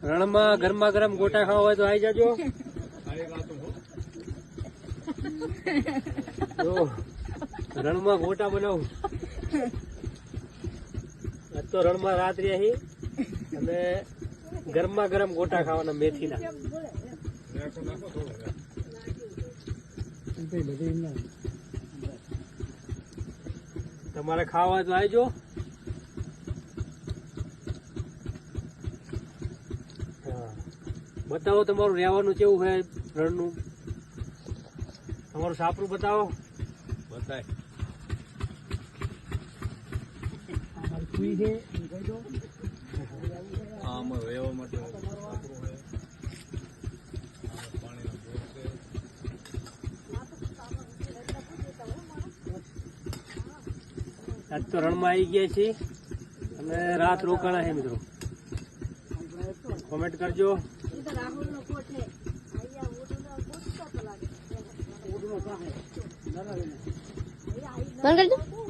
રણમાં ગરમા ગરમ ગોટા ખાવા હોય તો આવી જાજો. જો રણમાં ગોટા બનાવું. આજ તો રણમાં રાત રહી અને ગરમા ગરમ ગોટા ખાવાના મેથીના. તમારે ખાવા તો આવજો. બતાવો તમારું રહેવાનું કેવું છે રણનું. તમારું સાપરું બતાવો. બતાય આજ તો રણમાં આવી ગયા છીએ અને રાત રોકાણા છે મિત્રો. કોમેન્ટ કરજો. બંધ કરજો.